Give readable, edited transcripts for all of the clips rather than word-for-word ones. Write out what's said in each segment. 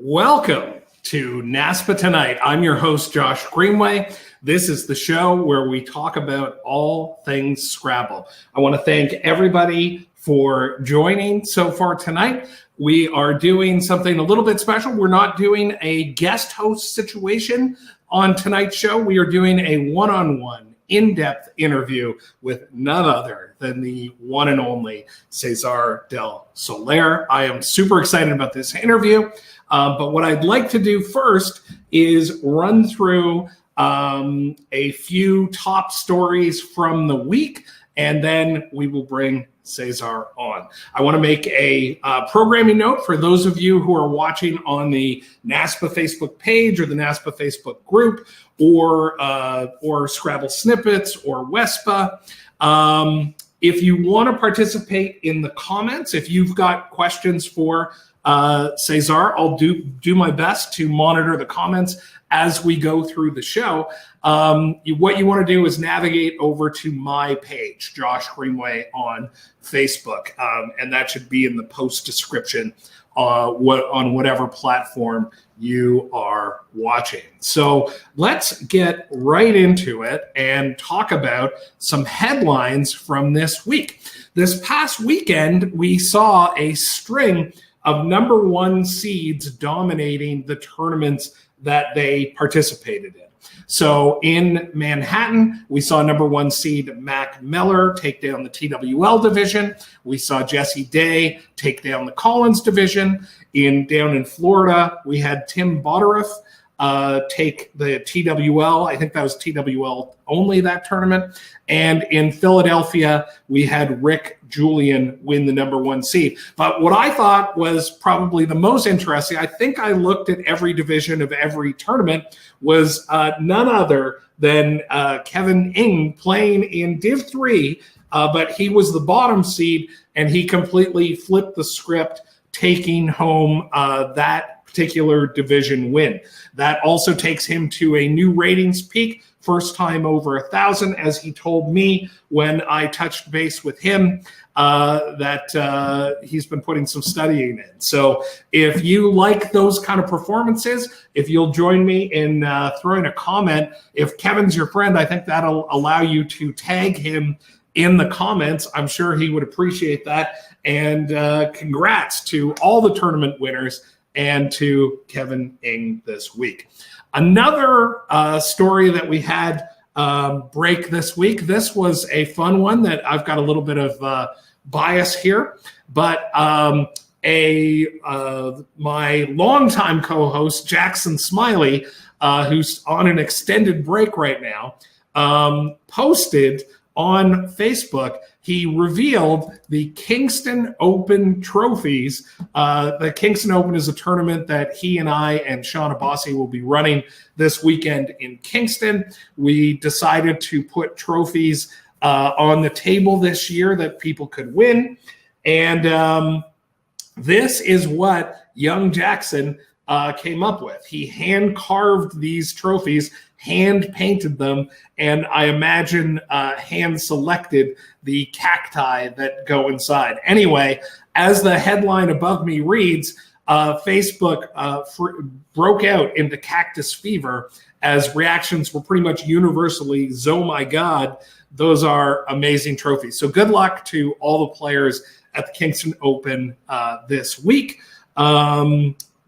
Welcome to NASPA Tonight. I'm your host, Josh Greenway. This is the show where we talk about all things Scrabble. I want to thank everybody for joining so far tonight. We are doing something a little bit special. We're not doing a guest host situation on tonight's show. We are doing a one-on-one, in-depth interview with none other than the one and only César del Soler. I am super excited about this interview. But what I'd like to do first is run through a few top stories from the week, and then we will bring César on. I want to make a programming note for those of you who are watching on the NASPA Facebook page or the NASPA Facebook group or Scrabble Snippets or WESPA. If you want to participate in the comments, if you've got questions for César, I'll do my best to monitor the comments as we go through the show. What you want to do is navigate over to my page, Josh Greenway on Facebook, and that should be in the post description on whatever platform you are watching. So let's get right into it and talk about some headlines from this week. This past weekend, we saw a string of number one seeds dominating the tournaments that they participated in. So in Manhattan, we saw number one seed Mac Meller take down the TWL division. We saw Jesse Day take down the Collins division. Down in Florida, we had Tim Botteriff take the TWL. I think that was TWL only, that tournament. And in Philadelphia, we had Rick Julian win the number one seed. But what I thought was probably the most interesting, I think I looked at every division of every tournament, was none other than Kevin Ng playing in Div 3, but he was the bottom seed, and he completely flipped the script, taking home that particular division win. That also takes him to a new ratings peak, first time over 1,000, as he told me when I touched base with him, that he's been putting some studying in. So if you like those kind of performances, if you'll join me in throwing a comment, if Kevin's your friend, I think that'll allow you to tag him in the comments. I'm sure he would appreciate that. And congrats to all the tournament winners and to Kevin Ng this week. Another story that we had break this week. This was a fun one that I've got a little bit of bias here, but my longtime co-host, Jackson Smiley, who's on an extended break right now, posted on Facebook. He revealed the Kingston Open trophies. The Kingston Open is a tournament that he and I and Sean Abbasi will be running this weekend in Kingston. We decided to put trophies on the table this year that people could win. And this is what young Jackson came up with. He hand-carved these trophies, hand-painted them, and I imagine hand-selected the cacti that go inside. Anyway, as the headline above me reads, Facebook broke out into cactus fever as reactions were pretty much universally, "Oh my God, those are amazing trophies." So good luck to all the players at the Kingston Open this week.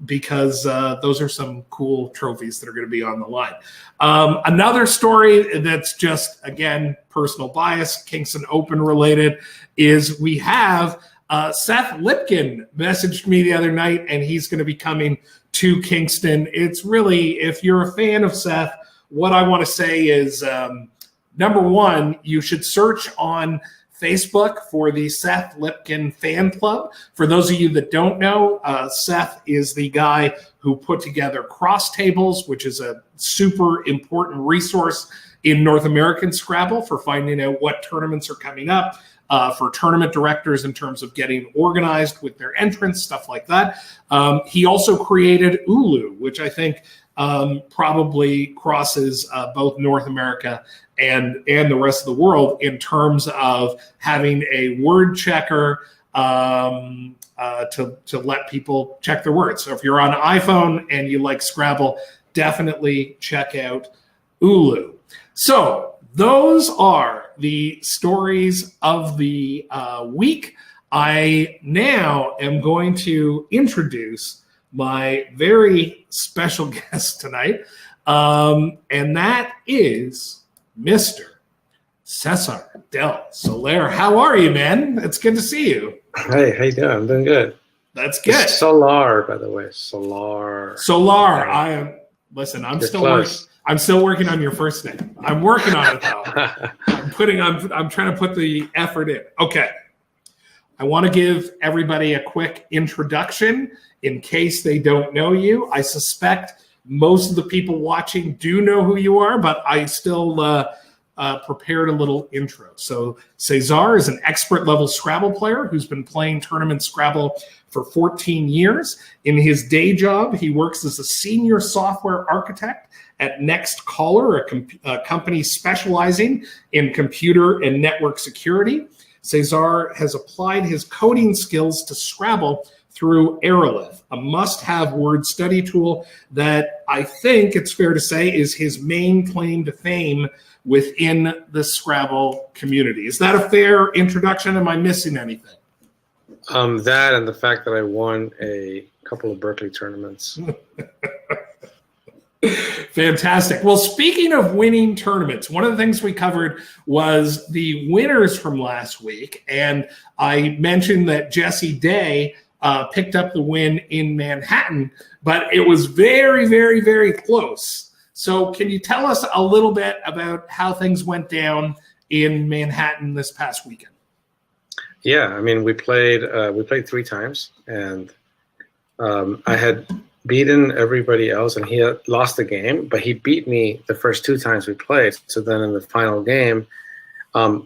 Because those are some cool trophies that are going to be on the line. Another story that's just, again, personal bias, Kingston Open related, is we have Seth Lipkin messaged me the other night, and he's going to be coming to Kingston. It's really, if you're a fan of Seth, what I want to say is, number one, you should search on Facebook for the Seth Lipkin fan club. For those of you that don't know, Seth is the guy who put together Cross Tables, which is a super important resource in North American Scrabble for finding out what tournaments are coming up, for tournament directors in terms of getting organized with their entrants, stuff like that. He also created Ulu, which I think probably crosses both North America and the rest of the world in terms of having a word checker, to let people check their words. So if you're on iPhone and you like Scrabble, definitely check out Ulu. So those are the stories of the week. I now am going to introduce my very special guest tonight, and that is Mr. César del Soler. How are you, man? It's good to see you. Hey, how you doing? I'm doing good. That's good. It's Solar, by the way. Solar. I am. Listen, I'm still working on your first name. I'm working on it though. I'm trying to put the effort in. Okay. I want to give everybody a quick introduction in case they don't know you. I suspect most of the people watching do know who you are, but I still prepared a little intro. So César is an expert level Scrabble player who's been playing tournament Scrabble for 14 years. In his day job, he works as a senior software architect at Next Caller, a company specializing in computer and network security. César has applied his coding skills to Scrabble through Aerolith, a must-have word study tool that I think it's fair to say is his main claim to fame within the Scrabble community. Is that a fair introduction? Am I missing anything? That and the fact that I won a couple of Berkeley tournaments. Fantastic. Well, speaking of winning tournaments, one of the things we covered was the winners from last week. And I mentioned that Jesse Day picked up the win in Manhattan, but it was very, very, very close. So can you tell us a little bit about how things went down in Manhattan this past weekend? Yeah, I mean, we played 3 times, and I had beaten everybody else, and he had lost the game, but he beat me the first 2 times we played. So then in the final game,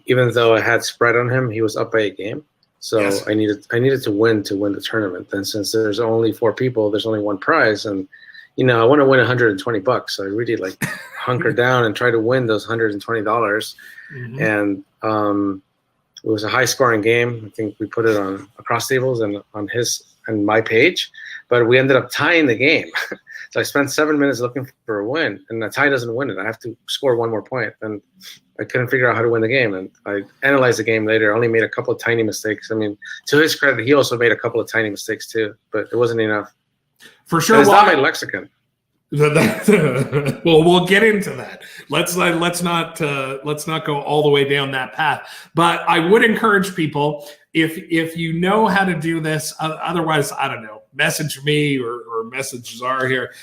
even though I had spread on him, he was up by a game. So yes. I needed to win the tournament. And since there's only 4 people, there's only one prize, and I want to win $120. So I really hunker down and try to win those $120. Mm-hmm. And it was a high scoring game. I think we put it on across tables and on his and my page, but we ended up tying the game. So I spent 7 minutes looking for a win, and a tie doesn't win it. I have to score 1 more point, and I couldn't figure out how to win the game. And I analyzed the game later. I only made a couple of tiny mistakes. I mean, to his credit, he also made a couple of tiny mistakes too, but it wasn't enough. For sure, it's not my lexicon. Well, we'll get into that. Let's not go all the way down that path. But I would encourage people, if you know how to do this, otherwise, I don't know, message me or message César here.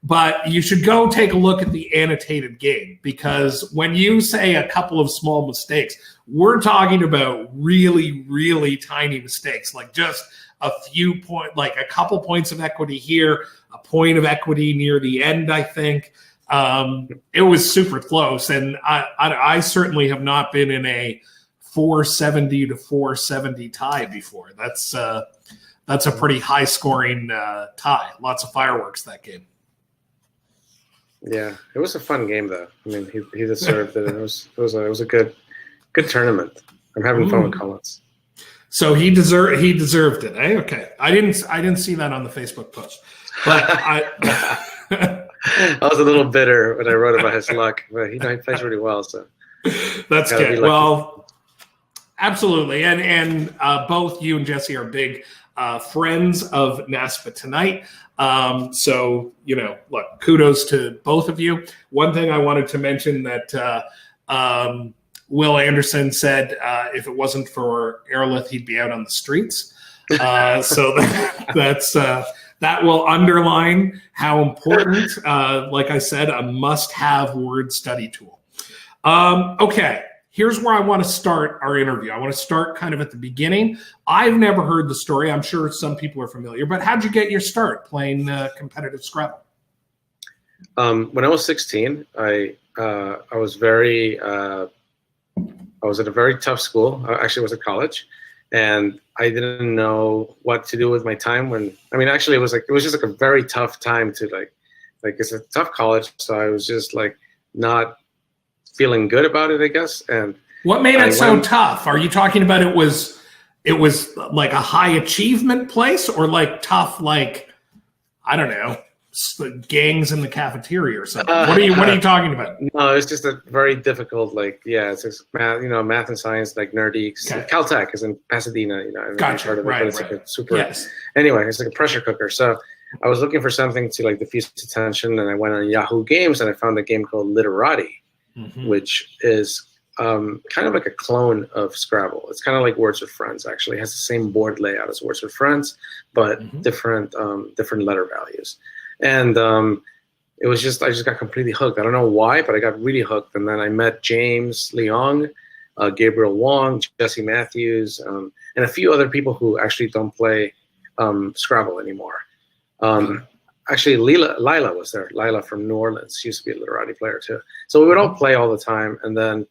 But you should go take a look at the annotated game, because when you say a couple of small mistakes, we're talking about really, really tiny mistakes, like just a few points, like a couple points of equity here, a point of equity near the end, I think. It was super close, and I certainly have not been in a 470 to 470 tie before. That's a pretty high scoring tie. Lots of fireworks that game. Yeah, it was a fun game though. I mean, he deserved it. It was a good tournament. I'm having fun with Collins. So he deserved it. Eh? Okay, I didn't see that on the Facebook post, but I was a little bitter when I wrote about his luck, but he plays really well. So that's good. Well, absolutely, and both you and Jesse are big friends of NASPA Tonight. So look, kudos to both of you. One thing I wanted to mention that Will Anderson said if it wasn't for Aerolith, he'd be out on the streets. So that will underline how important, like I said, a must-have word study tool. Okay, here's where I want to start our interview. I want to start kind of at the beginning. I've never heard the story. I'm sure some people are familiar, but how'd you get your start playing competitive Scrabble? When I was 16, I was at a very tough school. I actually was at college, and I didn't know what to do with my time. Actually, it was just like a very tough time to like it's a tough college. So I was just like not feeling good about it, I guess. And what made it so tough? Are you talking about it it was like a high achievement place, or like tough, like, I don't know, gangs in the cafeteria or something? What are you talking about? No, it's just a very difficult, like, it's just math, math and science, like nerdy. Okay. Caltech is in Pasadena, Gotcha. Part of it, Right, but it's right. like a super. Yes. Anyway, it's like a pressure cooker. So I was looking for something to like diffuse attention, and I went on Yahoo Games, and I found a game called Literati, which is kind of like a clone of Scrabble. It's kind of like Words with Friends. Actually, it has the same board layout as Words with Friends, but different letter values. And it was just, I just got completely hooked. I don't know why, but I got really hooked. And then I met James Leong, Gabriel Wong, Jesse Matthews, and a few other people who actually don't play Scrabble anymore. Actually, Lila was there. Lila from New Orleans. She used to be a Literati player too. So we would all play all the time. And then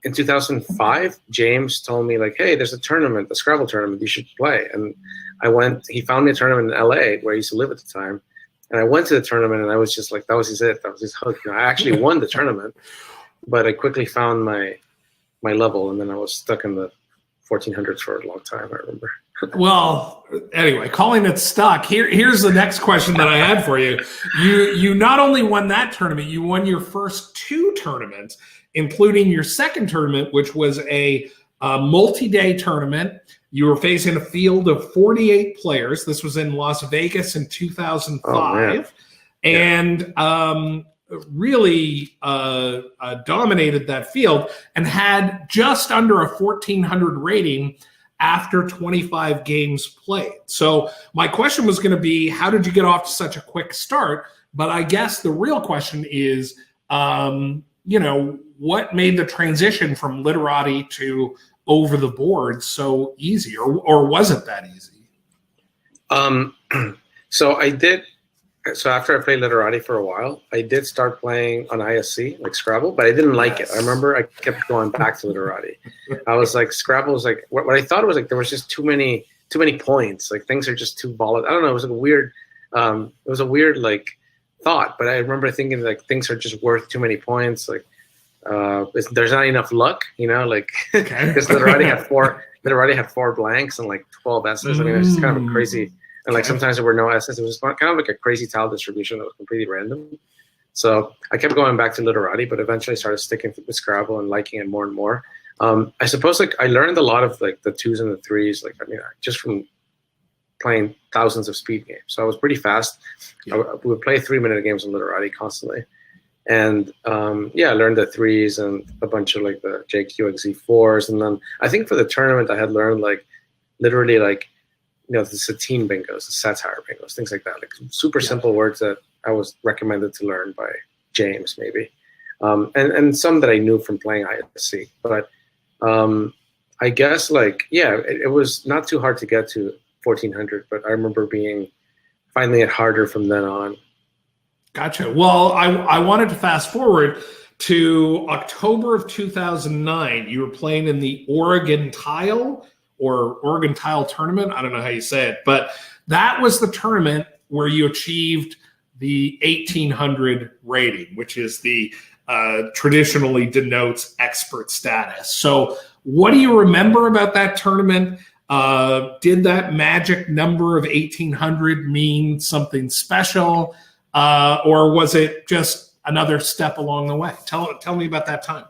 in 2005, James told me, like, hey, there's a tournament, a Scrabble tournament, you should play. And I went, he found me a tournament in LA where I used to live at the time. And I went to the tournament, and I was just like, that was it. That was his hook. I actually won the tournament, but I quickly found my level, and then I was stuck in the 1400s for a long time, I remember. Well, anyway, calling it stuck. Here's the next question that I had for you. You not only won that tournament, you won your first 2 tournaments, including your second tournament, which was a multi-day tournament. You were facing a field of 48 players. This was in Las Vegas in 2005, and really dominated that field and had just under a 1,400 rating after 25 games played. So my question was going to be, how did you get off to such a quick start? But I guess the real question is, what made the transition from Literati to over the board so easy, or was it that easy? So after I played Literati for a while, I did start playing on ISC, like Scrabble, but I didn't like it. I remember I kept going back to Literati. I was like, Scrabble was like, what I thought was like, there was just too many points. Like, things are just too volatile. I don't know. It was like a weird like thought, but I remember thinking like things are just worth too many points. Like, there's not enough luck, like, because Literati had 4 blanks and like 12 S's. I mean, it's kind of a crazy, and like sometimes there were no S's. It was kind of like a crazy tile distribution that was completely random. So I kept going back to Literati, but eventually started sticking with Scrabble and liking it more and more. I suppose like I learned a lot of like the 2s and the 3s, like, I mean, just from playing thousands of speed games. So I was pretty fast. We would play 3-minute games on Literati constantly. And I learned the 3s and a bunch of like the JQXZ4s. And then I think for the tournament, I had learned like literally like, the Satine bingos, the satire bingos, things like that. Like super simple words that I was recommended to learn by James, maybe. And some that I knew from playing ISC. But I guess like, it was not too hard to get to 1400, but I remember finding it harder from then on. Gotcha. Well, I wanted to fast forward to October of 2009. You were playing in the Oregon Tile tournament. I don't know how you say it, but that was the tournament where you achieved the 1800 rating, which is the traditionally denotes expert status. So what do you remember about that tournament? Did that magic number of 1800 mean something special? Or was it just another step along the way? Tell me about that time.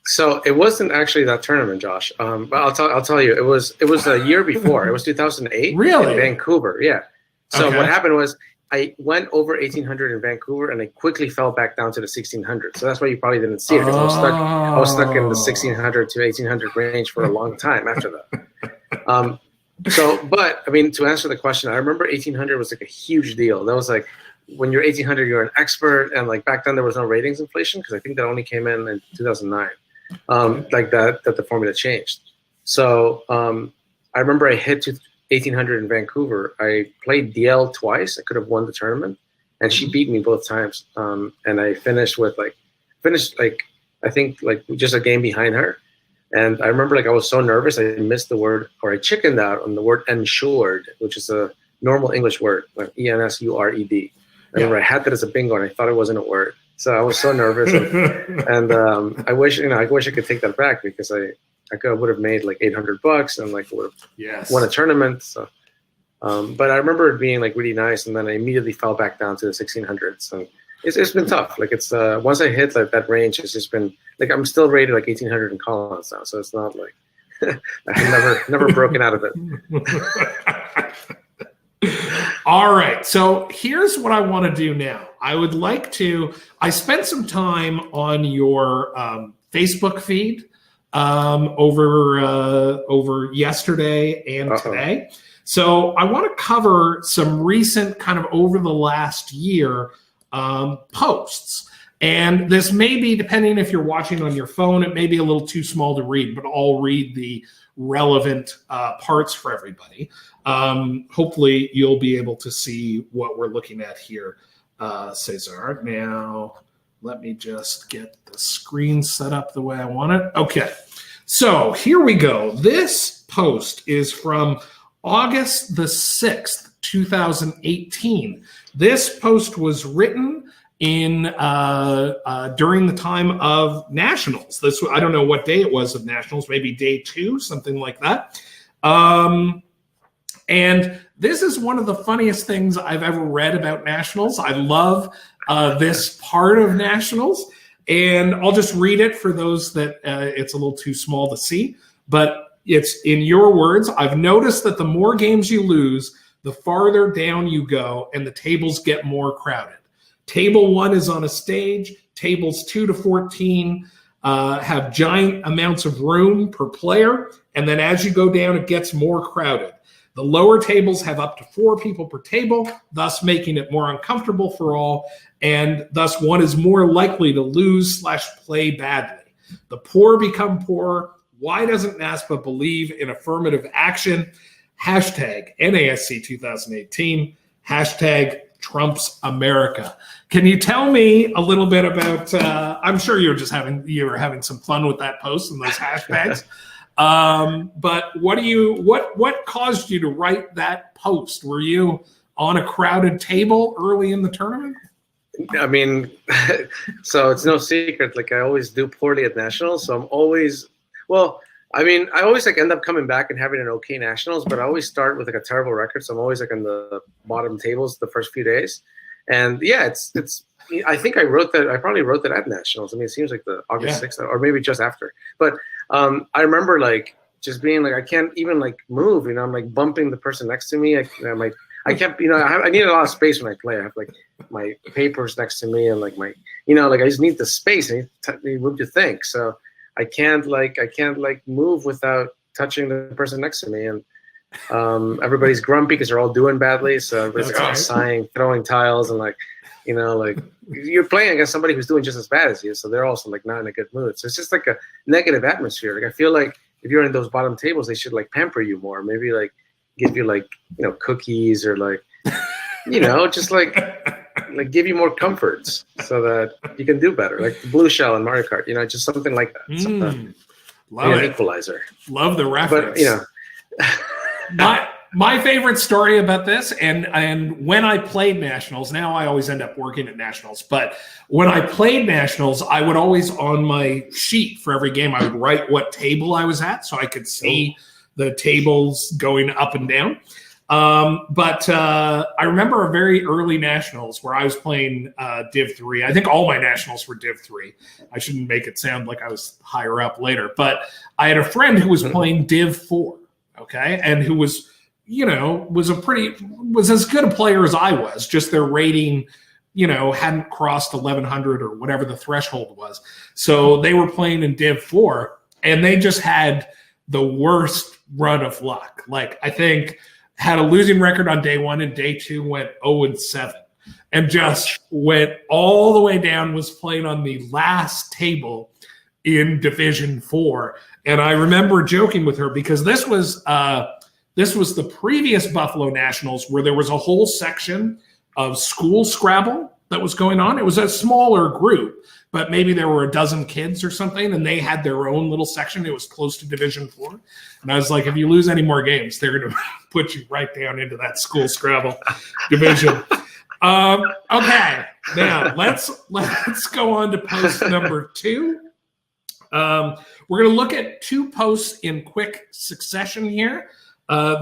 So it wasn't actually that tournament, Josh. But I'll tell you, it was a year before. It was 2008. Really? In Vancouver. Yeah. So what happened was I went over 1800 in Vancouver, and I quickly fell back down to the 1600. So that's why you probably didn't see it, because I was stuck in the 1600 to 1800 range for a long time after that. But I mean, to answer the question, I remember 1800 was like a huge deal. That was like, when you're 1800, you're an expert, and like back then there was no ratings inflation, because I think that only came in 2009. Like that the formula changed. So I remember I hit to 1800 in Vancouver. I played DL twice. I could have won the tournament, and she beat me both times. And I finished I think like just a game behind her. And I remember like I was so nervous I missed the word, or I chickened out on the word ensured, which is a normal English word, like ENSURED. I remember I had that as a bingo, and I thought it wasn't a word. So I was so nervous, and I wish I could take that back, because I would have made like $800 and like would have won a tournament. So, but I remember it being like really nice, and then I immediately fell back down to the 1600s, and it's been tough. Like it's once I hit like that range, it's just been like I'm still rated like 1800 in Collins now, so it's not like I've never broken out of it. All right, so here's what I want to do now. I spent some time on your Facebook feed over yesterday and today. So I want to cover some recent kind of over the last year posts. And this may be, depending if you're watching on your phone, it may be a little too small to read, but I'll read the relevant parts for everybody. Hopefully you'll be able to see what we're looking at here, César. Now, let me just get the screen set up the way I want it. Okay, so here we go. This post is from August the 6th, 2018. This post was written in during the time of Nationals. I don't know what day it was of Nationals, maybe day 2, something like that. And this is one of the funniest things I've ever read about Nationals. I love this part of Nationals, and I'll just read it for those that it's a little too small to see, but it's in your words. I've noticed that the more games you lose, the farther down you go, and the tables get more crowded. Table 1 is on a stage. Tables 2 to 14 have giant amounts of room per player, and then as you go down, it gets more crowded. The lower tables have up to 4 people per table, thus making it more uncomfortable for all, and thus one is more likely to lose/play badly. The poor become poorer. Why doesn't NASPA believe in affirmative action? Hashtag NASC 2018. Hashtag Trump's America. Can you tell me a little bit about? I'm sure you were having some fun with that post and those hashtags. But what caused you to write that post? Were you on a crowded table early in the tournament? I mean, so it's no secret. Like I always do poorly at nationals, so I'm always I always like end up coming back and having an okay nationals, but I always start with like a terrible record. So I'm always like on the bottom tables the first few days. And yeah, it's. I think I probably wrote that at nationals. I mean, it seems like the August 6th or maybe just after. But I remember like just being like I can't even like move. You know, I'm like bumping the person next to me. I kept I need a lot of space when I play. I have like my papers next to me and like my I just need the space. I need room to think. So I can't move without touching the person next to me. And everybody's grumpy because they're all doing badly. So everybody's all sighing, throwing tiles, and like you're playing against somebody who's doing just as bad as you. So they're also like not in a good mood. So it's just like a negative atmosphere. Like I feel like if you're in those bottom tables, they should like pamper you more. Maybe like give you like cookies or like just like give you more comforts so that you can do better. Like the blue shell in Mario Kart, just something like that. Love it. Equalizer. Love the reference. But My favorite story about this, and when I played Nationals, now I always end up working at Nationals, but when I played Nationals, I would always, on my sheet for every game, I would write what table I was at so I could see the tables going up and down. But I remember a very early Nationals where I was playing Div 3. I think all my Nationals were Div 3. I shouldn't make it sound like I was higher up later, but I had a friend who was playing Div 4, okay, and who was was as good a player as I was, just their rating, hadn't crossed 1100 or whatever the threshold was. So they were playing in Div 4 and they just had the worst run of luck. Like I think had a losing record on day 1 and day 2 went 0-7 and just went all the way down, was playing on the last table in Division 4. And I remember joking with her because this was the previous Buffalo Nationals where there was a whole section of school Scrabble that was going on. It was a smaller group, but maybe there were a dozen kids or something, and they had their own little section. It was close to Division 4. And I was like, if you lose any more games, they're going to put you right down into that school Scrabble division. Okay, now let's go on to post number 2. We're going to look at 2 posts in quick succession here.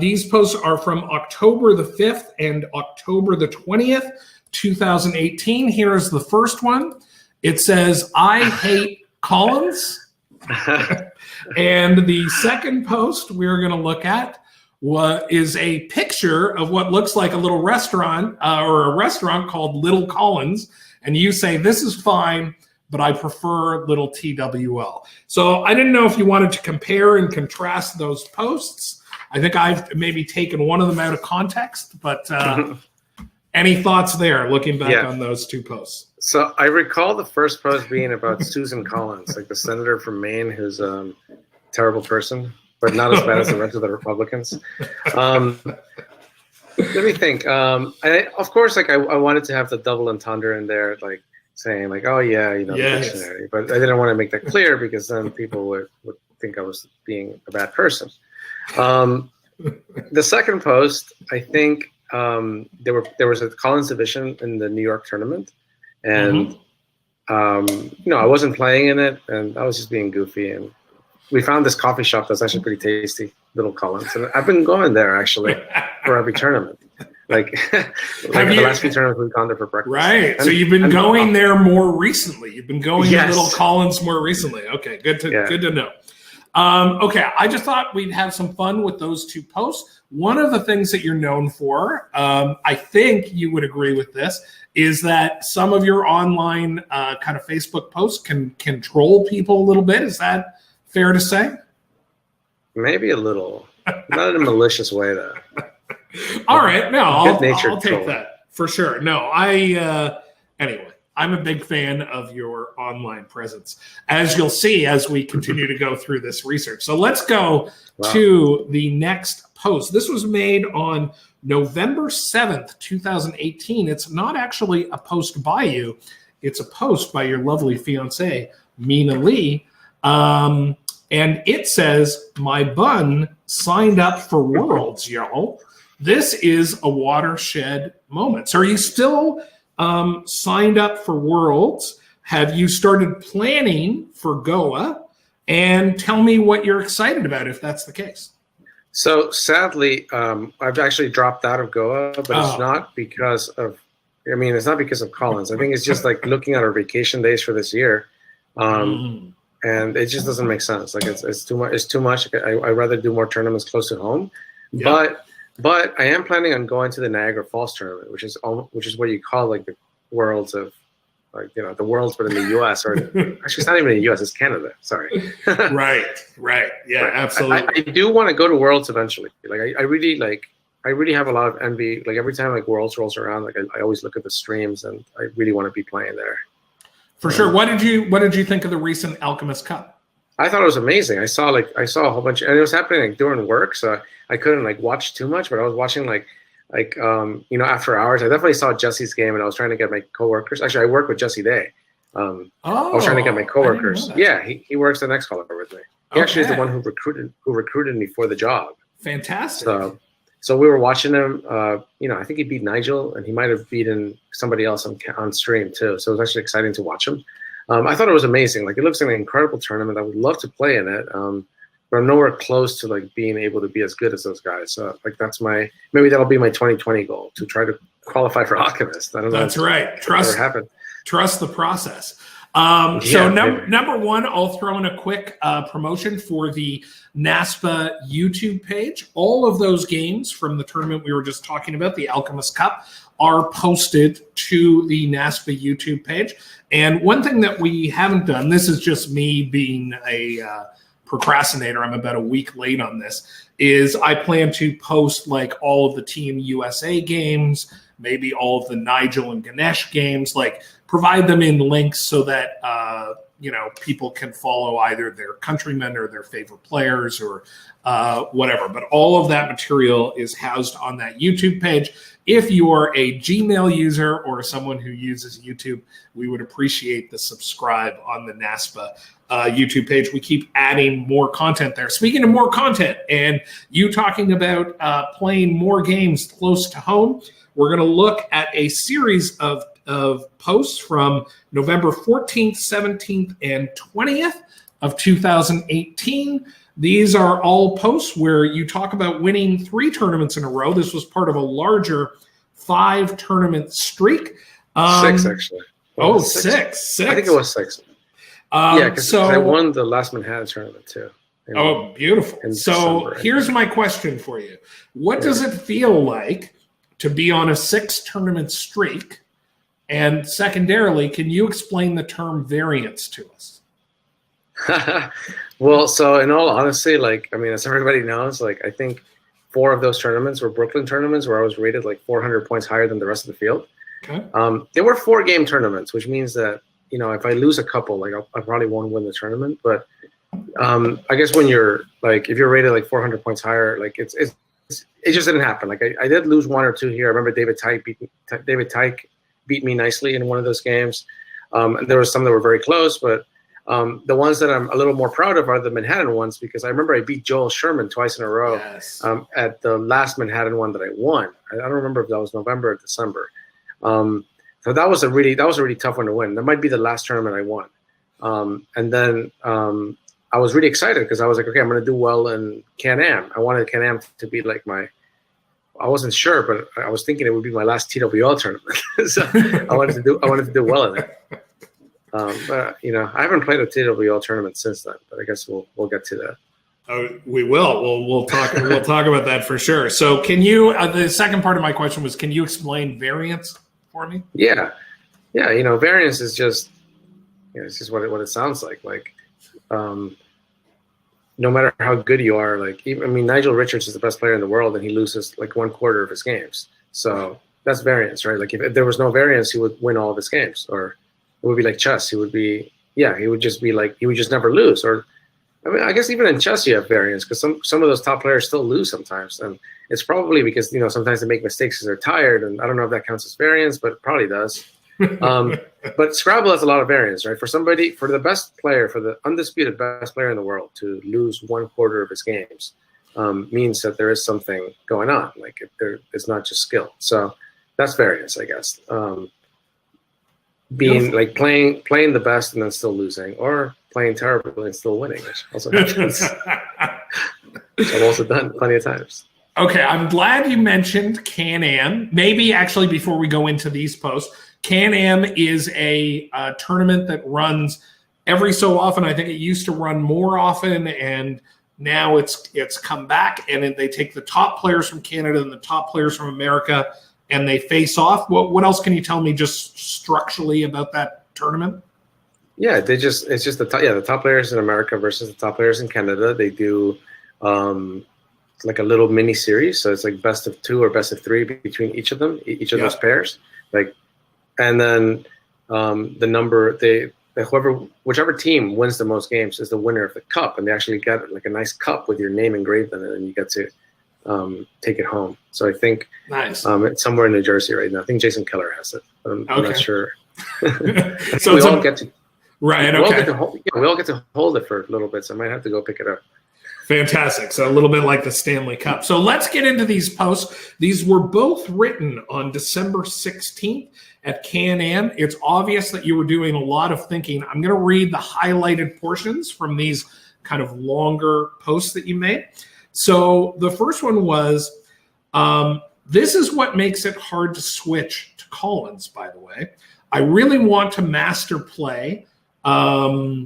These posts are from October the 5th and October the 20th, 2018. Here is the first one. It says, I hate Collins. And the second post we're going to look at is a picture of what looks like a little restaurant or a restaurant called Little Collins. And you say, this is fine, but I prefer Little TWL. So I didn't know if you wanted to compare and contrast those posts. I think I've maybe taken one of them out of context, but any thoughts there looking back on those 2 posts? So I recall the first post being about Susan Collins, like the senator from Maine who's a terrible person, but not as bad as the rest of the Republicans. Let me think. Of course, like I wanted to have the double entendre in there, like saying like, oh yeah, the dictionary. But I didn't want to make that clear because then people would think I was being a bad person. The second post, I think there was a Collins division in the New York tournament, and I wasn't playing in it, and I was just being goofy. And we found this coffee shop that's actually pretty tasty, Little Collins, and I've been going there actually for every tournament. Like the last few tournaments we've gone there for breakfast. Right. So you've been going there more recently. You've been going to Little Collins more recently. Okay, good to know. Okay, I just thought we'd have some fun with those 2 posts. One of the things that you're known for, I think you would agree with this, is that some of your online kind of Facebook posts can troll people a little bit. Is that fair to say? Maybe a little. Not in a malicious way, though. All right. No, I'll take troll. that for sure. No, anyway, I'm a big fan of your online presence, as you'll see as we continue to go through this research. So let's go to the next post. This was made on November 7th, 2018. It's not actually a post by you. It's a post by your lovely fiancée, Mina Lee. And it says, my bun signed up for Worlds, y'all. This is a watershed moment. So are you still signed up for Worlds? Have you started planning for Goa? And tell me what you're excited about if that's the case. So sadly, I've actually dropped out of Goa, but it's not because of, it's not because of Collins. I think it's just like looking at our vacation days for this year. And it just doesn't make sense. Like it's too much. It's too much. I'd rather do more tournaments close to home. Yep. But I am planning on going to the Niagara Falls tournament, which is what you call like the Worlds of, like the Worlds, but in the U.S. or actually it's not even in the U.S. It's Canada. Sorry. Right. Yeah, right. Absolutely. I do want to go to Worlds eventually. Like I really have a lot of envy. Like every time like Worlds rolls around, like I always look at the streams and I really want to be playing there. For sure. What did you think of the recent Alchemist Cup? I thought it was amazing. I saw a whole bunch, and it was happening like during work, so I couldn't like watch too much, but I was watching after hours. I definitely saw Jesse's game, and I was trying to get my coworkers. Actually, I work with Jesse Day. I was trying to get my coworkers. Yeah, he works the next caller with me. He actually is the one who recruited me for the job. Fantastic. So we were watching him. I think he beat Nigel, and he might have beaten somebody else on stream too. So it was actually exciting to watch him. I thought it was amazing. Like it looks like an incredible tournament. I would love to play in it, but I'm nowhere close to like being able to be as good as those guys. So like maybe that'll be my 2020 goal, to try to qualify for Alchemist. I don't know. That's right. Trust the process. So number one, I'll throw in a quick promotion for the NASPA YouTube page. All of those games from the tournament we were just talking about, the Alchemist Cup, are posted to the NASPA YouTube page. And one thing that we haven't done, this is just me being a procrastinator, I'm about a week late on this, is I plan to post like all of the Team USA games, maybe all of the Nigel and Ganesh games, like provide them in links so that people can follow either their countrymen or their favorite players or whatever. But all of that material is housed on that YouTube page. If you are a Gmail user or someone who uses YouTube, we would appreciate the subscribe on the NASPA YouTube page. We keep adding more content there. Speaking of more content and you talking about playing more games close to home, we're going to look at a series of posts from November 14th, 17th, and 20th. of 2018. These are all posts where you talk about winning 3 tournaments in a row. This was part of a larger 5-tournament streak. 6, actually. Oh, six. I think it was 6. Yeah, because I won the last Manhattan tournament too. Oh, beautiful. So December, here's my question for you. What does it feel like to be on a 6-tournament streak? And secondarily, can you explain the term variance to us? Well, so in all honesty, like, I mean, as everybody knows, like, I think 4 of those tournaments were Brooklyn tournaments where I was rated like 400 points higher than the rest of the field. Okay. They were 4-game tournaments, which means that, you know, if I lose a couple, like I probably won't win the tournament. But I guess when you're like, if you're rated like 400 points higher, like it just didn't happen. Like I did lose 1 or 2 here. I remember David Tyke beat me nicely in one of those games. And there was some that were very close, but the ones that I'm a little more proud of are the Manhattan ones, because I remember I beat Joel Sherman twice in a row. Yes. At the last Manhattan one that I won. I don't remember if that was November or December. So that was a really tough one to win. That might be the last tournament I won. And then I was really excited because I was like, okay, I'm going to do well in Can-Am. I wanted Can-Am to be like I wasn't sure, but I was thinking it would be my last TWL tournament. So I wanted to do well in it. But you know, I haven't played a TWL tournament since then. But I guess we'll get to that. Oh, we will. We'll talk. We'll talk about that for sure. So, can you? The second part of my question was, can you explain variance for me? Yeah. You know, variance is just, you know, it's just what it sounds like. Like, no matter how good you are, like, I mean, Nigel Richards is the best player in the world, and he loses like 1/4 of his games. So that's variance, right? Like, if there was no variance, he would win all of his games, or it would be like chess. He would just never lose. Or, I mean, I guess even in chess you have variance, because some of those top players still lose sometimes, and it's probably because, you know, sometimes they make mistakes because they're tired, and I don't know if that counts as variance, but it probably does. But Scrabble has a lot of variance, right? For the best player, for the undisputed best player in the world, to lose 1/4 of his games means that there is something going on. Like, it's not just skill. So that's variance, I guess. Being like playing the best and then still losing, or playing terribly and still winning, which also happens. Which I've also done plenty of times. Okay, I'm glad you mentioned Can-Am. Maybe actually before we go into these posts, Can-Am is a tournament that runs every so often. I think it used to run more often, and now it's come back, and they take the top players from Canada and the top players from America, and they face off. What else can you tell me just structurally about that tournament? Yeah, it's just the top players in America versus the top players in Canada. They do like a little mini series, so it's like best of 2 or best of 3 between each of them, those pairs. Like, and then whichever team wins the most games is the winner of the cup, and they actually get like a nice cup with your name engraved on it, and you get to take it home. So I think nice. It's somewhere in New Jersey right now. I think Jason Keller has it. I'm not sure. So we all get to. Right. We okay. We all get to hold it for a little bit, so I might have to go pick it up. Fantastic. So a little bit like the Stanley Cup. So let's get into these posts. These were both written on December 16th at Can-Am. It's obvious that you were doing a lot of thinking. I'm going to read the highlighted portions from these kind of longer posts that you made. So the first one was, this is what makes it hard to switch to Collins, by the way. I really want to master play. I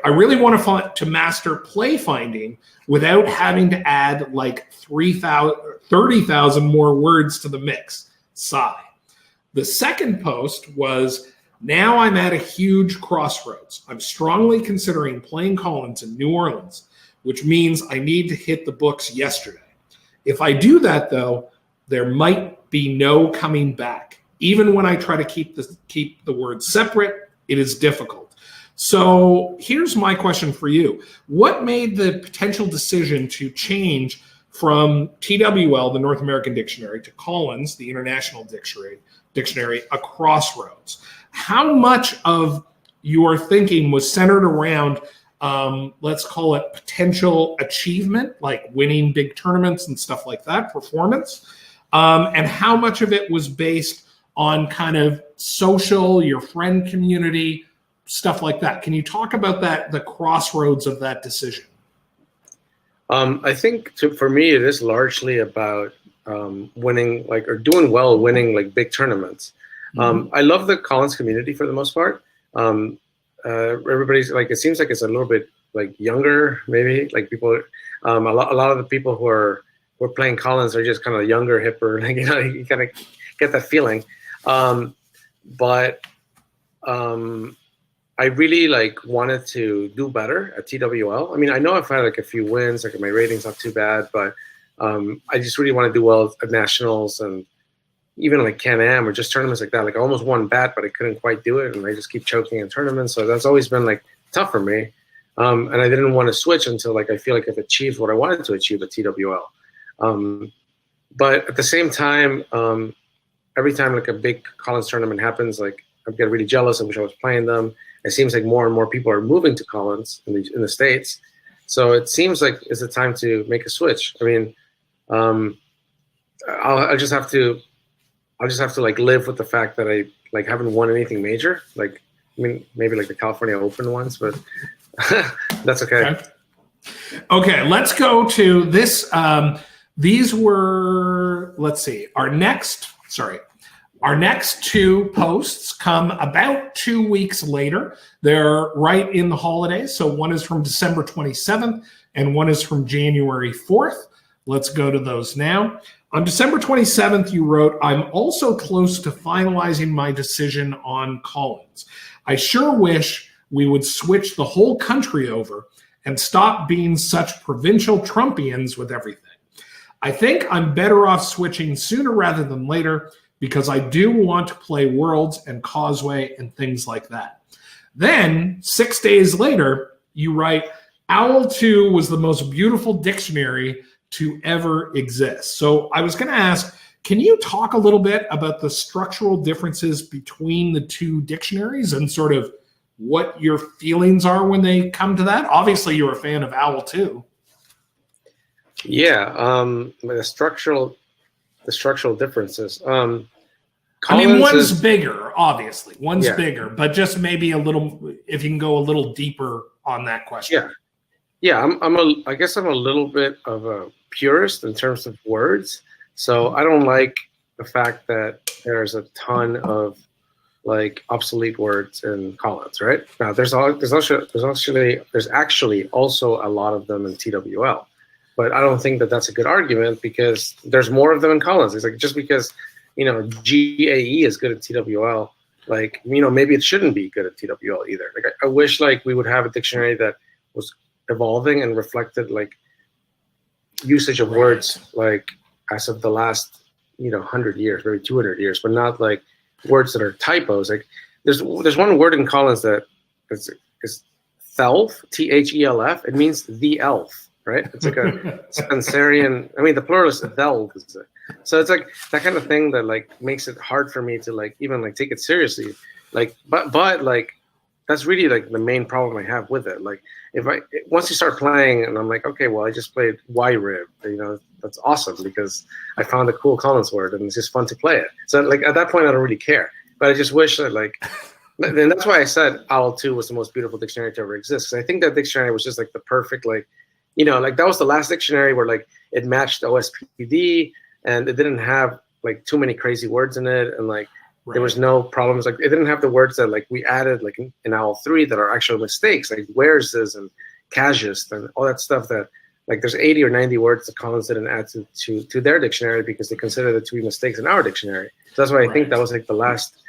really want to master play finding without having to add like 30,000 more words to the mix. Sigh. The second post was, now I'm at a huge crossroads. I'm strongly considering playing Collins in New Orleans, which means I need to hit the books yesterday. If I do that, though, there might be no coming back. Even when I try to keep the words separate, it is difficult. So here's my question for you. What made the potential decision to change from TWL, the North American Dictionary, to Collins, the International Dictionary, a crossroads? How much of your thinking was centered around, let's call it potential achievement, like winning big tournaments and stuff like that, performance? And how much of it was based on kind of social, your friend community, stuff like that. Can you talk about that, the crossroads of that decision? I think for me, it is largely about winning, like, or doing well, winning like big tournaments. I love the Collins community for the most part. Everybody's like, it seems like it's a little bit like younger, maybe like people. A lot of the people who are playing Collins are just kind of younger, hipper. Like, you know, you kind of get that feeling. But I really like wanted to do better at TWL. I mean, I know I've had like a few wins, like my rating's not too bad, but I just really want to do well at nationals and even like Can-Am or just tournaments like that. Like I almost won BAT, but I couldn't quite do it, and I just keep choking in tournaments. So that's always been like tough for me. And I didn't want to switch until like I feel like I've achieved what I wanted to achieve at TWL. But at the same time, every time like a big Collins tournament happens, like I get really jealous. I wish I was playing them. It seems like more and more people are moving to Collins in the States. So it seems like it's the time to make a switch. I mean, I'll just have to like live with the fact that I like haven't won anything major. Like, I mean, maybe like the California Open once, but that's okay. Okay, let's go to this. These were, let's see, our next two posts come about 2 weeks later. They're right in the holidays. So one is from December 27th and one is from January 4th. Let's go to those now. On December 27th, you wrote, "I'm also close to finalizing my decision on Collins. I sure wish we would switch the whole country over and stop being such provincial Trumpians with everything. I think I'm better off switching sooner rather than later because I do want to play Worlds and Causeway and things like that." Then 6 days later, you write, "Owl 2 was the most beautiful dictionary to ever exist." So I was going to ask, can you talk a little bit about the structural differences between the two dictionaries and sort of what your feelings are when they come to that? Obviously, you're a fan of Owl 2. Yeah, the structural differences. I mean, one's bigger, obviously. One's bigger, but just maybe a little, if you can go a little deeper on that question. Yeah. I guess I'm a little bit of a purist in terms of words. So I don't like the fact that there's a ton of like obsolete words in Collins, right? Now there's actually also a lot of them in TWL. But I don't think that that's a good argument because there's more of them in Collins. It's like just because, you know, GAE is good at TWL, like, you know, maybe it shouldn't be good at TWL either. Like I wish like we would have a dictionary that was evolving and reflected like usage of words like as of the last, you know, 100 years, maybe 200 years, but not like words that are typos. Like there's one word in Collins that is thelf, THELF. It means the elf. Right? It's like a Spencerian. I mean, the plural is thelf. So it's like that kind of thing that like makes it hard for me to like even like take it seriously. Like, but like that's really like the main problem I have with it. Like, once you start playing and I'm like, okay, well, I just played Y-rib. You know, that's awesome because I found a cool Collins word and it's just fun to play it. So like at that point, I don't really care. But I just wish that like. And that's why I said Owl 2 was the most beautiful dictionary to ever exist. Because I think that dictionary was just like the perfect like. You know, like that was the last dictionary where like it matched OSPD and it didn't have like too many crazy words in it. And like there was no problems. Like it didn't have the words that like we added like in Owl 3 that are actual mistakes, like where's this and casus and all that stuff that like there's 80 or 90 words that Collins didn't add to their dictionary because they considered it to be mistakes in our dictionary. So that's why I think that was like the last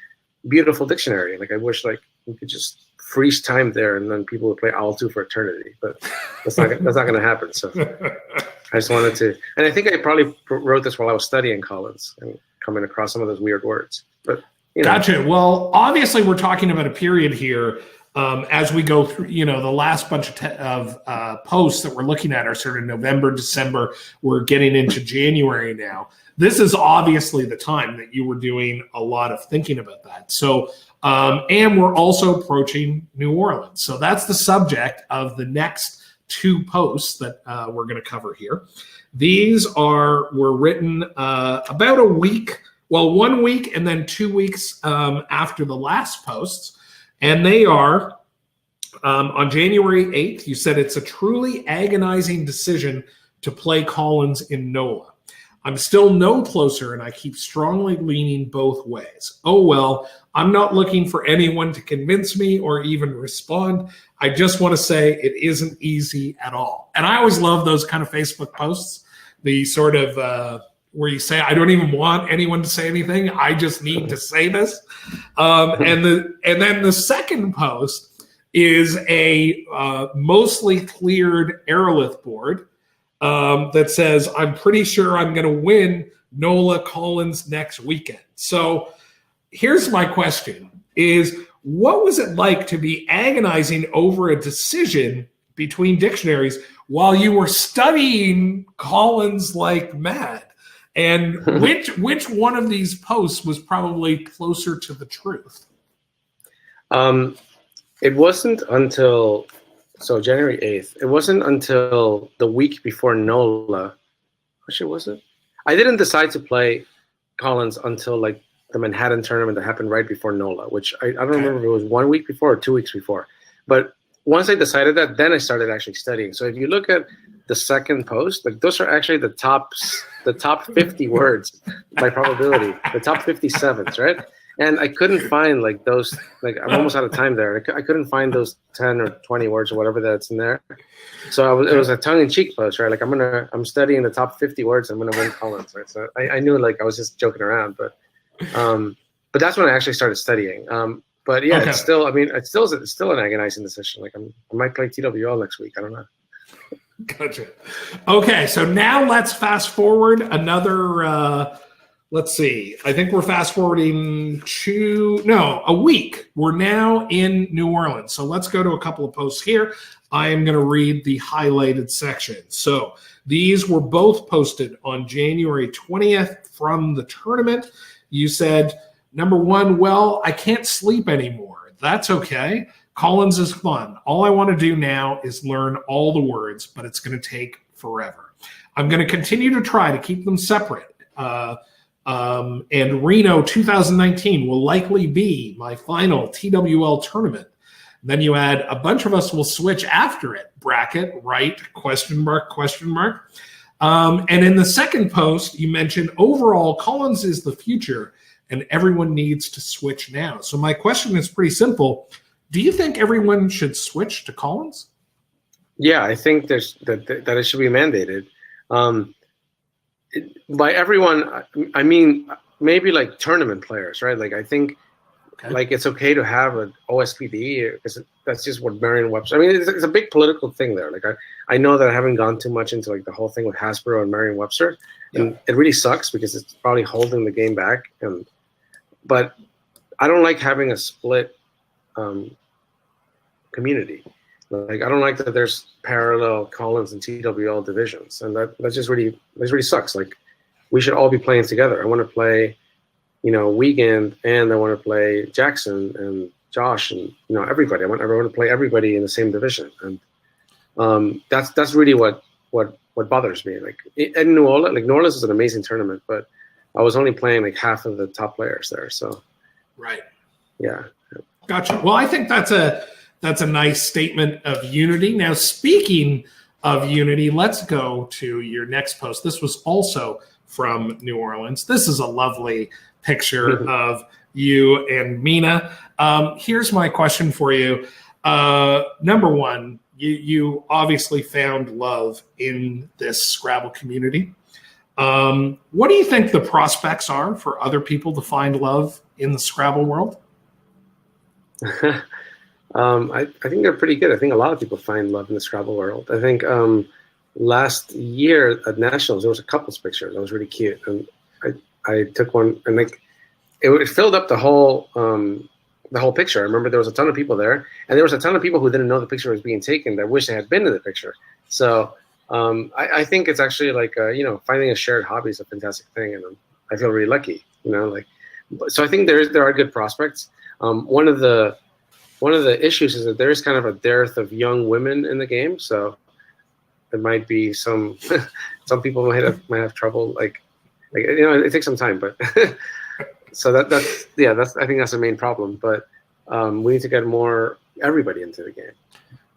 beautiful dictionary. Like I wish like we could just freeze time there and then people would play Owl 2 for eternity, but that's not going to happen. So I just wanted to, and I think I probably wrote this while I was studying Collins and coming across some of those weird words, but you know. Gotcha. Well, obviously we're talking about a period here as we go through, you know, the last bunch of posts that we're looking at are sort of November, December. We're getting into January now. This is obviously the time that you were doing a lot of thinking about that. So, and we're also approaching New Orleans. So that's the subject of the next two posts that we're going to cover here. These were written about a week, well, 1 week and then 2 weeks after the last posts. And they are on January 8th, you said it's a truly agonizing decision to play Collins in NOLA. I'm still no closer, and I keep strongly leaning both ways. Oh, well, I'm not looking for anyone to convince me or even respond. I just want to say it isn't easy at all. And I always love those kind of Facebook posts, the sort of where you say, I don't even want anyone to say anything. I just need to say this. And then the second post is a mostly cleared aerolith board that says, I'm pretty sure I'm going to win NOLA Collins next weekend. So here's my question is, what was it like to be agonizing over a decision between dictionaries while you were studying Collins like mad? And which one of these posts was probably closer to the truth? It wasn't until January 8th. It wasn't until the week before NOLA. Actually, was it? I didn't decide to play Collins until like the Manhattan tournament that happened right before NOLA, which I don't remember if it was 1 week before or 2 weeks before. But once I decided that, then I started actually studying. So if you look at the second post, like those are actually the top 50 words by probability, the top 57s, right? And I couldn't find like those, like I'm almost out of time there. I couldn't find those 10 or 20 words or whatever that's in there. So it was a tongue-in-cheek post, right? Like I'm studying the top 50 words. I'm gonna win Collins, right? So I knew like I was just joking around, but that's when I actually started studying. But yeah, it's still, I mean, it's still an agonizing decision. Like I might play TWL next week. I don't know. Gotcha. Okay, so now let's fast forward another. Let's see. I think we're fast forwarding a week. We're now in New Orleans. So let's go to a couple of posts here. I am going to read the highlighted section. So these were both posted on January 20th from the tournament. You said, number one, well, I can't sleep anymore. That's okay. Collins is fun. All I want to do now is learn all the words, but it's going to take forever. I'm going to continue to try to keep them separate. And Reno 2019 will likely be my final TWL tournament. Then you add, a bunch of us will switch after it, bracket, right, question mark, question mark. And in the second post, you mentioned overall Collins is the future and everyone needs to switch now. So my question is pretty simple. Do you think everyone should switch to Collins? Yeah, I think that it should be mandated. By everyone, I mean maybe like tournament players, right? Like I think like it's okay to have an OSPD because that's just what Merriam-Webster. I mean, it's a big political thing there. Like I know that I haven't gone too much into like the whole thing with Hasbro and Merriam-Webster, and it really sucks because it's probably holding the game back. But I don't like having a split community. Like I don't like that there's parallel Collins and TWL divisions, and that really sucks. Like we should all be playing together. I want to play, Wiegand, and I want to play Jackson and Josh and everybody. I want to play everybody in the same division, and that's really what bothers me. Like in New Orleans, like New Orleans is an amazing tournament, but I was only playing like half of the top players there. So right, yeah, gotcha. Well, I think that's a nice statement of unity. Now, speaking of unity, let's go to your next post. This was also from New Orleans. This is a lovely picture of you and Mina. Here's my question for you. Number one, you obviously found love in this Scrabble community. What do you think the prospects are for other people to find love in the Scrabble world? I think they're pretty good. I think a lot of people find love in the Scrabble world. I think last year at Nationals, there was a couples picture that was really cute. And I took one and like it filled up the whole picture. I remember there was a ton of people there, and there was a ton of people who didn't know the picture was being taken that wish they had been in the picture. So I think it's actually like, finding a shared hobby is a fantastic thing. And I feel really lucky, so I think there are good prospects. One of the issues is that there is kind of a dearth of young women in the game, so there might be some people might have trouble. Like it takes some time, but so that's I think that's the main problem. But we need to get everybody into the game.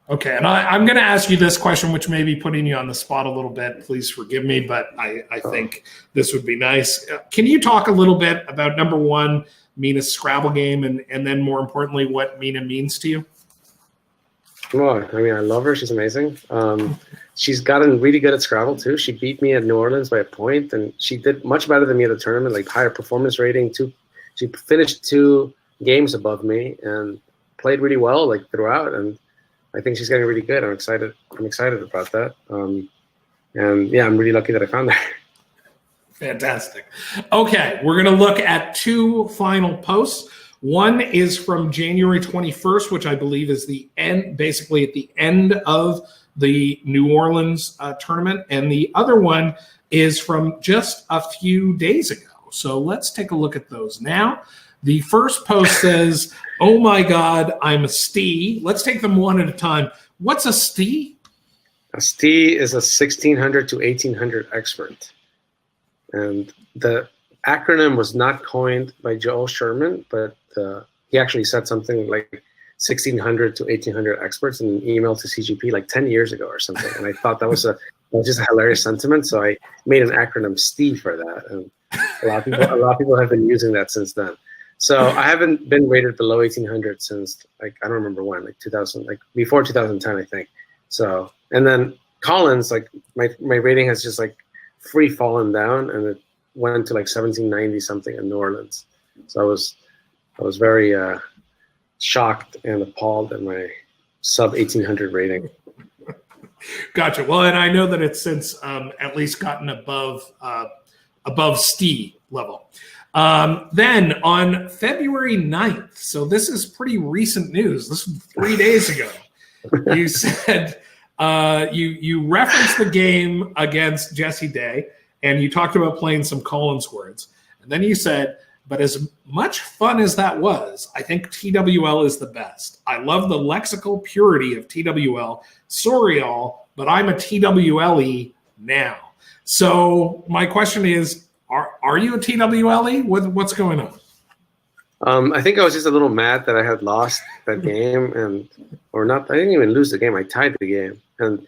Okay, and I'm going to ask you this question, which may be putting you on the spot a little bit. Please forgive me, but I think this would be nice. Can you talk a little bit about, number one, Mina's Scrabble game, and then more importantly, what Mina means to you? Well, I mean, I love her. She's amazing. She's gotten really good at Scrabble, too. She beat me at New Orleans by a point, and she did much better than me at the tournament, like higher performance rating. She finished 2 games above me and played really well, like, throughout, and I think she's getting really good. I'm excited about that. And yeah, I'm really lucky that I found her. Fantastic. Okay, we're going to look at 2 final posts. One is from January 21st, which I believe is basically at the end of the New Orleans tournament. And the other one is from just a few days ago. So let's take a look at those now. The first post says, "Oh my God, I'm a STE." Let's take them one at a time. What's a STE? A STE is a 1600 to 1800 expert. And the acronym was not coined by Joel Sherman, but he actually said something like 1600 to 1800 experts in an email to CGP like 10 years ago or something. And I thought that was just a hilarious sentiment. So I made an acronym STE for that. And a lot of people have been using that since then. So I haven't been rated below 1800 since, like, I don't remember when, like 2000, like before 2010, I think. So, and then Collins, like my rating has just like free fallen down, and it went to like 1790 something in New Orleans. So I was very shocked and appalled at my sub 1800 rating. Gotcha. Well, and I know that it's since at least gotten above STE level. Then on February 9th, so this is pretty recent news. This was 3 days ago. You said you referenced the game against Jesse Day, and you talked about playing some Collins words. And then you said, "But as much fun as that was, I think TWL is the best. I love the lexical purity of TWL. Sorry, all, but I'm a TWLE now." So my question is, are you a TWLE? What's going on? I think I was just a little mad that I had lost that game, I didn't even lose the game. I tied the game. And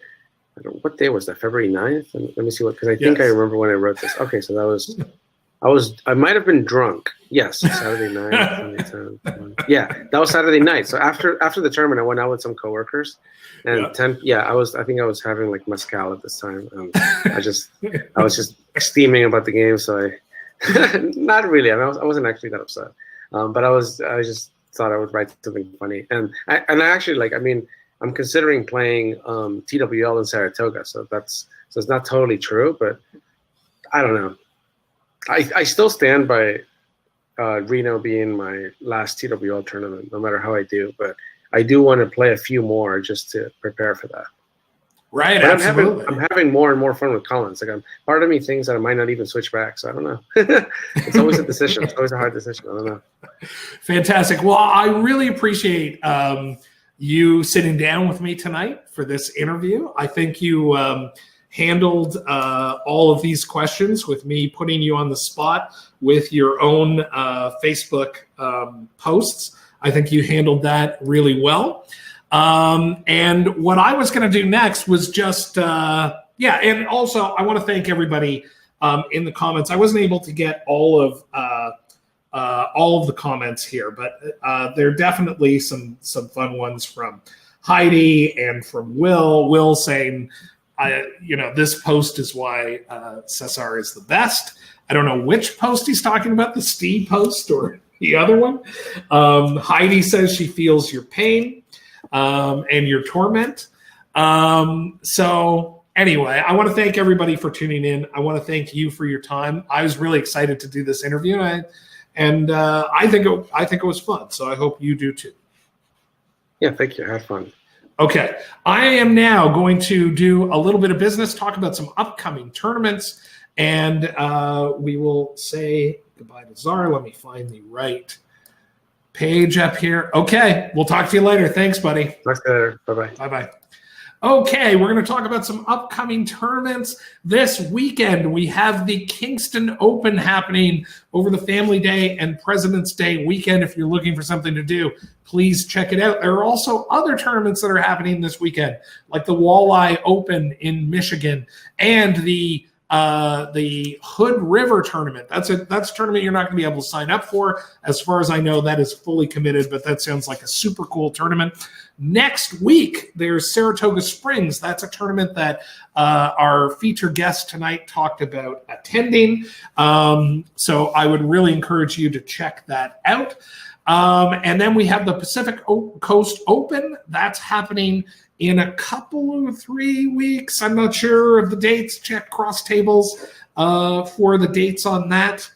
what day was that? February 9th? And let me see because I think I remember when I wrote this. Okay, so that was, I might have been drunk. Yes, Saturday night. Yeah, that was Saturday night. So after the tournament, I went out with some coworkers, and I think I was having like mezcal at this time. I was just steaming about the game. So not really. I mean, I wasn't actually that upset, but I just thought I would write something funny, and I actually I'm considering playing TWL in Saratoga. So it's not totally true, but I don't know. I still stand by Reno being my last TWL tournament, no matter how I do. But I do want to play a few more just to prepare for that. Right, but absolutely. I'm having more and more fun with Collins. Like, part of me thinks that I might not even switch back. So I don't know. It's always a decision. It's always a hard decision. I don't know. Fantastic. Well, I really appreciate you sitting down with me tonight for this interview. I think you handled all of these questions with me putting you on the spot with your own Facebook posts. I think you handled that really well. And what I was going to do next was just, and also I want to thank everybody in the comments. I wasn't able to get all of the comments here, but there are definitely some fun ones from Heidi and from Will. Will saying, this post is why César is the best. I don't know which post he's talking about, the Steve post or the other one. Heidi says she feels your pain and your torment. So anyway, I want to thank everybody for tuning in. I want to thank you for your time. I was really excited to do this interview, and I think it was fun. So I hope you do too. Yeah, thank you. Have fun. Okay, I am now going to do a little bit of business, talk about some upcoming tournaments, and we will say goodbye to Czar. Let me find the right page up here. Okay, we'll talk to you later. Thanks, buddy. Talk later. Bye-bye. Bye-bye. Okay, we're going to talk about some upcoming tournaments. This weekend, we have the Kingston Open happening over the Family Day and President's Day weekend. If you're looking for something to do, please check it out. There are also other tournaments that are happening this weekend, like the Walleye Open in Michigan and the Hood River tournament. That's a tournament you're not going to be able to sign up for. As far as I know, that is fully committed, but that sounds like a super cool tournament. Next week, there's Saratoga Springs. That's a tournament that our featured guest tonight talked about attending. So I would really encourage you to check that out. And then we have the Pacific Coast Open. That's happening in a couple of 3 weeks. I'm not sure of the dates. Check Cross Tables for the dates on that.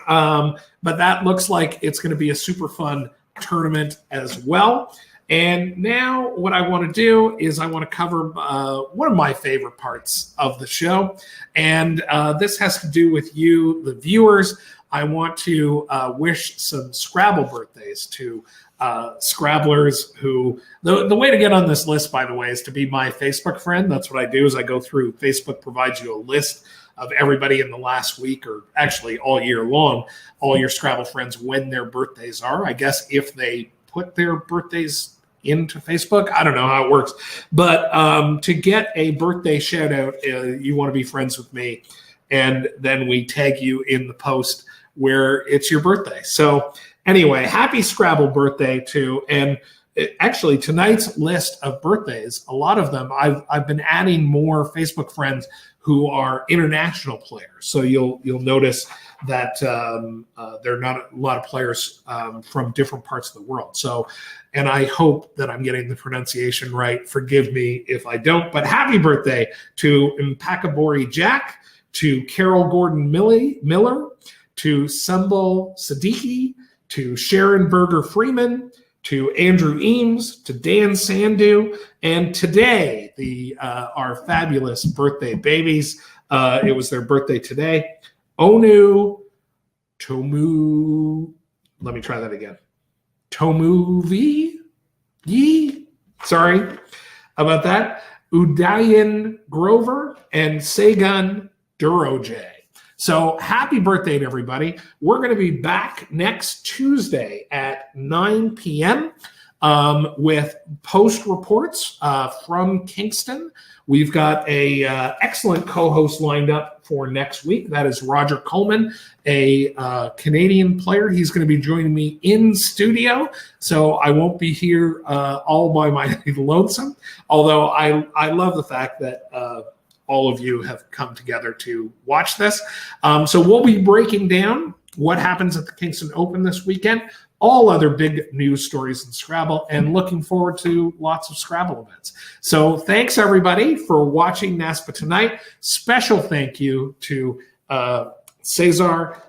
But that looks like it's going to be a super fun tournament as well. And now what I want to do is I want to cover one of my favorite parts of the show. And this has to do with you, the viewers. I want to wish some Scrabble birthdays to Scrabblers who, the way to get on this list, by the way, is to be my Facebook friend. That's what I do is I go through, Facebook provides you a list of everybody in the last week, or actually all year long, all your Scrabble friends when their birthdays are. I guess if they put their birthdays into Facebook, I don't know how it works. But to get a birthday shout out, you want to be friends with me. And then we tag you in the post where it's your birthday. So anyway, happy Scrabble birthday to, and actually tonight's list of birthdays, a lot of them, I've been adding more Facebook friends who are international players. So you'll notice that there are not a lot of players from different parts of the world. So, and I hope that I'm getting the pronunciation right. Forgive me if I don't, but happy birthday to Impakabori Jack, to Carol Gordon Miller, to Sumbul Siddiqui, to Sharon Berger Freeman, to Andrew Eames, to Dan Sandu, and today, our fabulous birthday babies. It was their birthday today. Onu Tomu, let me try that again. Tomuvi Yi, sorry about that. Udayan Grover and Sagan Duroje. So happy birthday to everybody. We're going to be back next Tuesday at 9 p.m. With post reports from Kingston. We've got a excellent co-host lined up for next week. That is Roger Coleman, a Canadian player. He's going to be joining me in studio, so I won't be here all by my lonesome. Although I love the fact that all of you have come together to watch this. So we'll be breaking down what happens at the Kingston Open this weekend, all other big news stories in Scrabble, and looking forward to lots of Scrabble events. So thanks, everybody, for watching NASPA Tonight. Special thank you to César.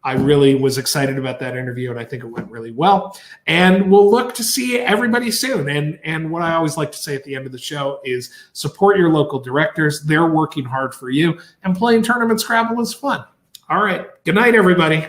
I really was excited about that interview, and I think it went really well. And we'll look to see everybody soon. And what I always like to say at the end of the show is support your local directors. They're working hard for you, and playing tournament Scrabble is fun. All right. Good night, everybody.